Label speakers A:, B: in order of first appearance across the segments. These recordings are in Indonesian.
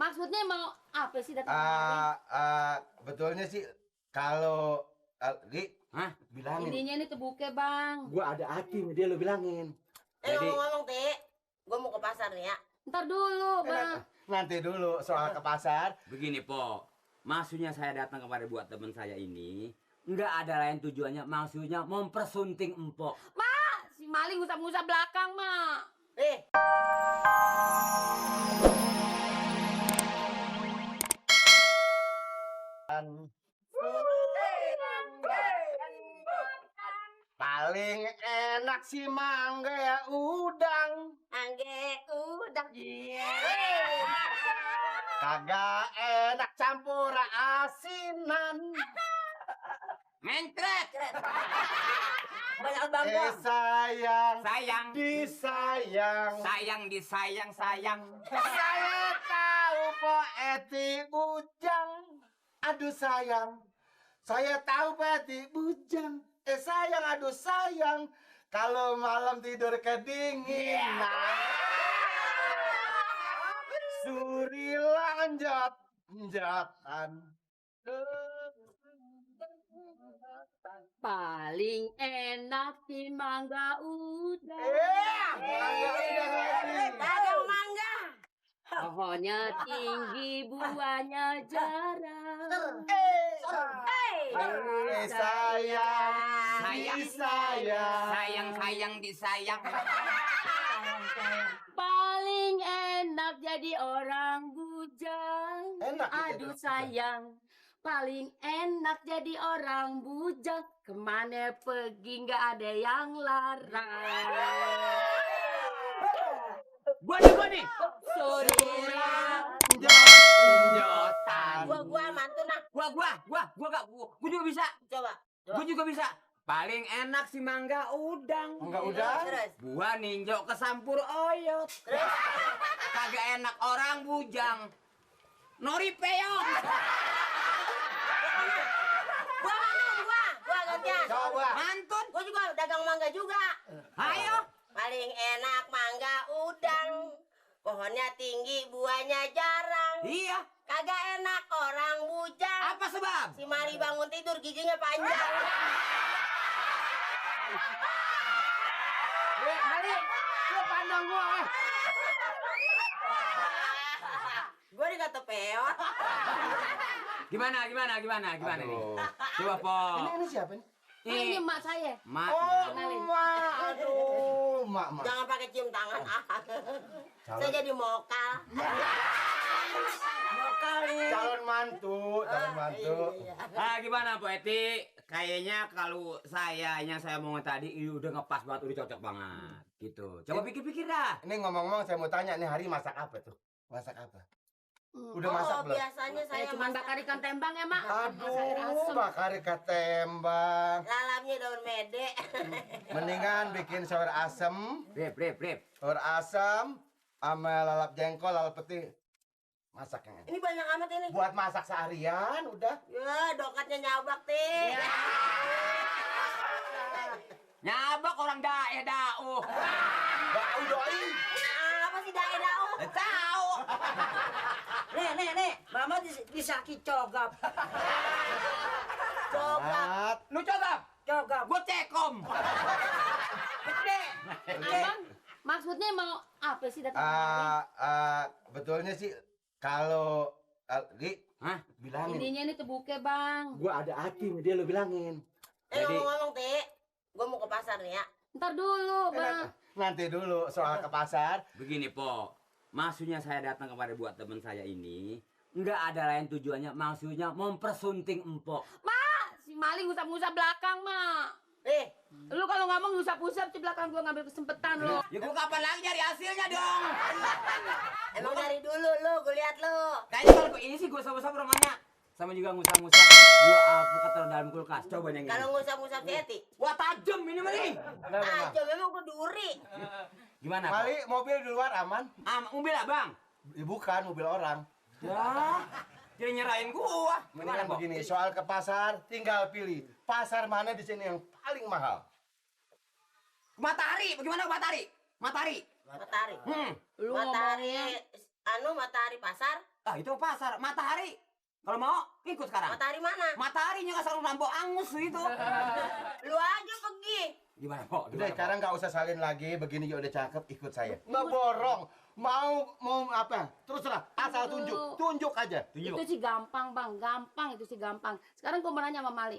A: Maksudnya mau apa sih datang kemari?
B: Betulnya sih kalau Li, bilangin.
A: Ininya ini terbuka, Bang.
B: Gua ada hati sama dia, lo bilangin. Jadi
C: Ngomong-ngomong, Ti, gua mau ke pasar nih ya.
A: Ntar dulu, Bang.
B: nanti dulu soal ke pasar.
D: Begini, Po. Maksudnya saya datang kepada buat teman saya ini nggak ada lain tujuannya, maksudnya mempersunting empok.
A: Mak, si maling ngusap-ngusap belakang, Mak.
B: Paling enak si mangga ya udang.
C: Angge udah.
B: Kagak enak campur asinan.
D: Mencret.
C: Banyak bangga.
B: Sayang,
D: Sayang.
B: disayang.
D: Sayang sayang.
B: Saya tahu Po Eti bujang. Aduh sayang. Saya tahu Po Eti bujang. Sayang, aduh sayang. Kalau malam tidur kedinginan. Suri lanjut jatan.
A: Paling enak si mangga udang.
C: Dagang mangga.
A: Pohonnya tinggi, buahnya jarang.
B: Sayang,
D: disayang.
A: Paling enak jadi orang bujang.
B: Enak ya
A: Aduh
B: jadi
A: sayang, paling enak jadi orang bujang. Kemana pergi nggak ada yang larang.
D: Gua nih.
A: Surila
D: Jotan.
C: Gua mantu nak.
D: Gua juga bisa.
C: Coba.
D: Gua juga bisa. Paling enak si mangga udang.
B: Enggak udah.
C: Terus.
D: Gua ninjok kesampur oyot. Kagak enak orang bujang. Nori peong.
C: Gua gantian.
B: Coba.
D: Mantun.
C: Gua juga dagang mangga juga.
D: Ayo.
C: Paling enak mangga udang. Pohonnya tinggi, buahnya jarang.
D: Iya.
C: Kagak enak orang bujang.
D: Apa sebab?
C: Si Mali bangun tidur giginya panjang.
B: Mali, lu pandang gua.
C: Gua dikata peot.
D: Gimana nih?
B: Aduh.
D: Coba, Po.
B: Ini siapa nih?
A: ini emak saya.
D: Mak.
B: Mak. Aduh, mak.
C: Jangan pakai cium tangan. Saya jadi mokal. Mokal nih.
B: Calon mantu.
D: Gimana, Po Eti? Kayaknya kalau yang saya mau tadi udah ngepas banget, udah cocok banget gitu. Coba pikir-pikir dah.
B: Ini ngomong-ngomong saya mau tanya nih, hari masak apa tuh? Masak apa? Udah masak belum?
C: Biasanya saya
A: Saya cuma
C: masak
A: bakar ikan tembang ya, Mak.
B: Aduh, bakar ikan tembang.
C: lalapnya daun mede.
B: Mendingan bikin sayur asem.
D: Rip.
B: Sayur asem sama lalap jengkol, lalap peti. Masak yang
C: Ini banyak amat ini.
B: buat masak seharian udah.
C: Ya, dokatnya nyabak, Ti.
D: Nyabak orang dae-dau.
B: Bau doi.
C: Apa sih dae-dau?
D: Tahu.
C: Nih. Mama disaki cogap.
B: Mat.
D: Lu coba.
C: Cogap.
D: Gua cekom. Gede.
A: Abang, maksudnya mau apa sih datang kemari?
B: Betulnya sih kalau Li, bilangin.
A: Ininya ini terbuka, Bang.
B: Gua ada hati sama dia, lo bilangin.
C: Ngomong-ngomong, Ti, gua mau ke pasar nih ya.
A: Ntar dulu, Bang.
B: Nanti dulu soal ke pasar.
D: Begini, Po. Maksudnya saya datang kepada buat teman saya ini nggak ada lain tujuannya, maksudnya mempersunting empok.
A: Mak, si maling ngusap-ngusap belakang, Mak. Lu kalau ngomong ngusap-ngusap di belakang gua ngambil kesempatan lo.
D: Ya gua kapan lagi nyari hasilnya dong?
C: Emang dari dulu lu, gua lihat lu.
D: Kayaknya kalau ini sih gua usap-usap rumahnya. Sama juga ngusap-ngusap. Gua alpukat taruh dalam kulkas. Coba yang ini.
C: Kalau ngusap-ngusap Eti.
D: Wah, tajem ini mah nih.
C: Aja memang gua duri.
D: Gimana, Pak?
B: Mali, mobil di luar aman?
D: Mobil Abang.
B: Bukan, mobil orang.
D: Ya. Jadi nyerahin gua.
B: Mendingan
D: Gimana, Po?
B: begini, soal ke pasar tinggal pilih. Pasar mana di sini yang paling mahal?
D: Matahari, bagaimana Matahari?
C: Matahari.
A: Lu
C: Matahari.
A: ngomongnya
C: Matahari pasar.
D: Ah, itu pasar. Matahari. Kalau mau, ikut sekarang.
C: Matahari mana?
D: Mataharinya nggak selalu nampok angus itu.
C: Lu aja pergi.
D: Gimana, Pok?
B: Udah, sekarang nggak usah salin lagi. Begini juga udah cakep, ikut saya. Nggak borong. Mau apa? Terserah. Asal tunjuk aja.
A: Itu sih gampang, Bang. Gampang, itu sih gampang. Sekarang gua mau nanya sama Mali.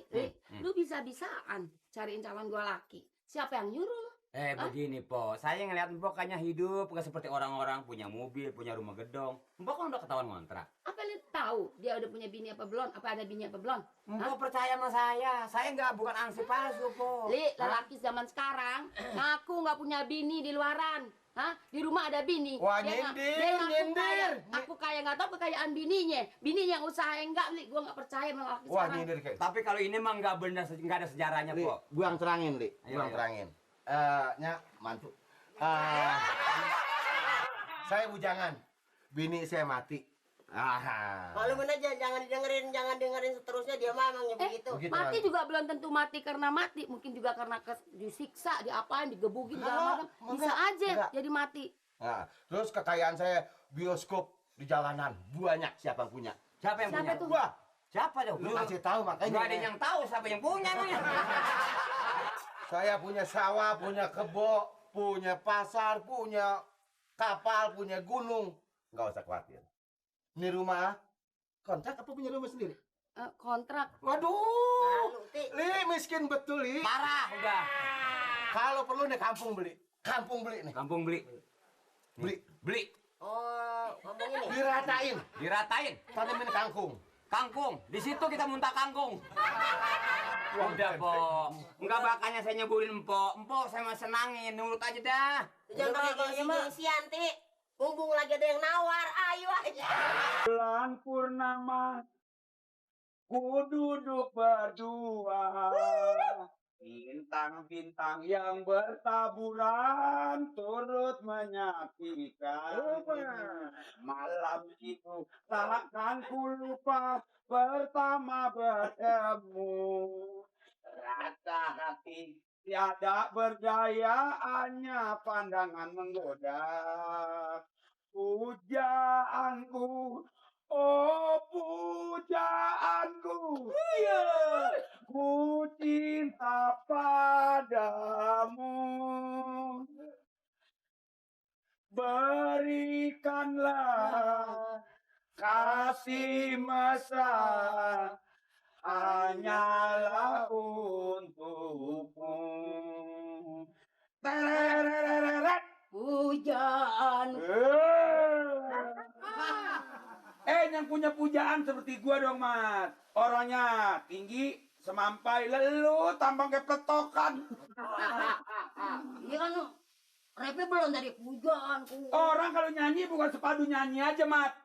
A: Lu bisa-bisaan cariin calon gua laki. Siapa yang nyuruh lu?
D: Begini, Po. Saya ngeliat Mpok kayaknya hidup nggak seperti orang-orang punya mobil, punya rumah gedong. Mpok kan udah ketahuan ngontrak.
A: Apa lu tahu dia udah punya bini apa belum? Apa ada bini apa belum?
D: Mpok percaya sama saya. Saya nggak bukan ansip palsu, Po.
A: Li, lelaki zaman sekarang ngaku nggak punya bini di luaran. Hah? Di rumah ada bini.
B: Wah,
A: Dia ngaku kaya. Aku kaya nggak tahu kekayaan bininya. Bininya yang usaha enggak, Li. Gua nggak percaya sama lelaki
B: Wah,
A: sekarang.
B: nyindir kayak.
D: Tapi kalau ini mah nggak benar, nggak ada sejarahnya,
B: Li,
D: Po.
B: buang terangin, Li.
D: Ayo,
B: Buang
D: ayo.
B: terangin. Mantu. Saya bujangan. Bini saya mati.
C: Kalau bener jangan dengerin seterusnya, dia mah emangnya begitu.
B: Begitu
A: Mati
B: lagi.
A: juga belum tentu mati karena mati, mungkin juga karena disiksa, diapain, digebukin segala macam. Bisa aja
B: enggak.
A: jadi mati.
B: Nah, terus kekayaan saya bioskop di jalanan banyak, siapa yang punya?
D: Siapa yang
A: Siapa
D: punya?
A: tuh?
B: Gua.
D: Siapa tuh?
B: Lu kasih tahu makanya.
D: Nggak ada yang tahu siapa yang punya namanya.
B: Saya punya sawah, punya kebo, punya pasar, punya kapal, punya gunung. Nggak usah khawatir. Ini rumah kontrak apa punya rumah sendiri?
A: Kontrak.
B: Waduh,
C: Malu, Ti.
B: Li miskin betul, Li.
D: Parah udah.
B: Kalau perlu nih kampung beli nih.
D: Kampung beli. Beli.
C: Oh, ngomong ini.
B: Diratain,
D: Diratain.
B: tanemin kangkung.
D: Kangkung. Di situ kita muntah kangkung. Udah, Po. Enggak bakanya saya nyeburin Empok. Empok saya mah senangin. Nurut aja dah.
C: Jangan pakai gengsi-gengsian, Ti. Mumpung lagi ada yang nawar, ayo aja.
E: Bulan purnama ku duduk berdua, bintang-bintang yang bertaburan turut menyaksikan. Malam itu takkan ku lupa pertama bertemu. Rasa hati tiada berdaya, hanya pandangan menggoda. Pujaanku, oh pujaanku, ku cinta padamu. Berikanlah kasih mesra hanyalah untukmu. Tereret.
A: Pujaan.
E: Yang punya pujaan seperti gua dong, Mat. Orangnya tinggi, semampai, lelu, tampang kayak peletokan.
A: Iya kan, rapnya belum tadi pujaanku.
E: Orang kalau nyanyi bukan sepadu nyanyi aja, Mat.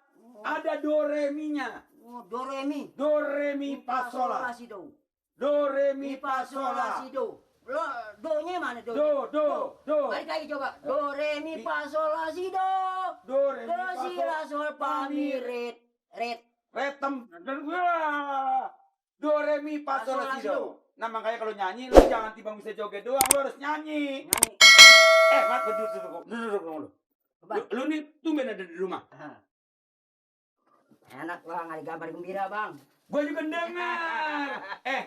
E: Ada do re mi-nya.
A: Oh, do re mi.
E: Do re mi fa sol la.
A: si do.
E: Do re mi fa sol la.
A: si do. Lo do-nya mana do?
E: Do.
A: Balik lagi coba. Do re mi fa sol la si do.
E: Do re mi
A: Do
E: fa
A: si
E: sol
A: la sol fa mi re.
E: Retem dan gua do re mi fa sol la si do. Nah makanya kalau nyanyi lu jangan timbang bisa joget doang, lu harus nyanyi. Mat, duduk dulu. Lu nih tumben ada di rumah.
A: Enak bang, ada gambar gembira bang.
E: Gua juga dengar.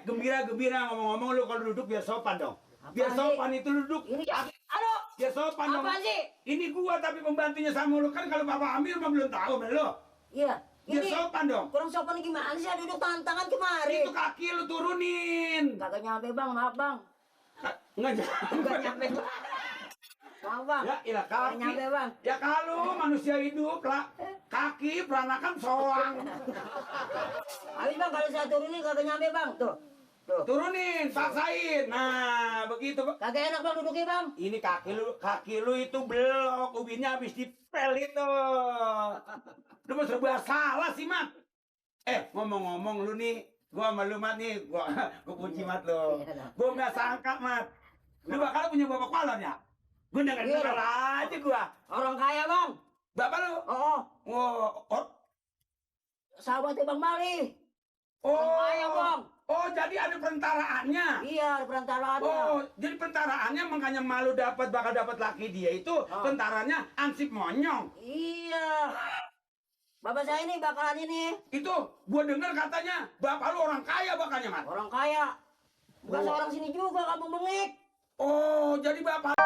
E: Gembira ngomong-ngomong lu kalau duduk biar sopan dong. Biar
A: Apaan
E: sopan itu lu duduk.
A: Ini halo,
E: Biar sopan dong.
A: apa sih?
E: Ini gua tapi pembantunya sama lu kan kalau Bapak Amir mah belum tahu belum.
A: Iya,
E: Biar
A: ini
E: sopan dong.
A: kurang sopan gimana sih? Duduk tangan kemari.
E: Itu kaki lu turunin.
A: Kagak nyampe bang, maaf bang.
E: Enggak
A: Kagak nyampe. Maaf bang.
E: Ya, ilah
A: Kagak
E: kaki.
A: nyampe bang.
E: Ya kalau manusia hidup lah, kaki peranakan soang.
A: Habis bang, kalau saya turunin kagak nyampe bang. Tuh.
E: Turunin, paksain. Nah, begitu.
A: Kagak enak bang duduknya bang.
E: Ini kaki lu itu belok, ubinnya habis dipel itu. Lu mau serba salah sih, Mat. Ngomong-ngomong lu nih, gua sama lu, Mat nih, gua kunci Mat lu. Gua nggak sangka, Mat. Lu bakal punya bapak kolon ya? Gua dengar aja gua.
A: Orang kaya bang.
E: Bapak lu?
A: Oh, sahabatnya bang Mali.
E: Oh,
A: kaya bang.
E: Oh, jadi ada perantaraannya.
A: Iya, ada perantaraannya.
E: Oh, jadi perantaraannya makanya malu bakal dapat laki dia itu tentaranya ansip monyong.
A: Iya.
C: Bapak saya ini bakalan ini
E: Itu gua dengar katanya bapak lu orang kaya bakalnya, Mat.
C: orang kaya. Bukan
E: Oh.
C: seorang sini juga kampung Bengek.
E: Oh, jadi bapak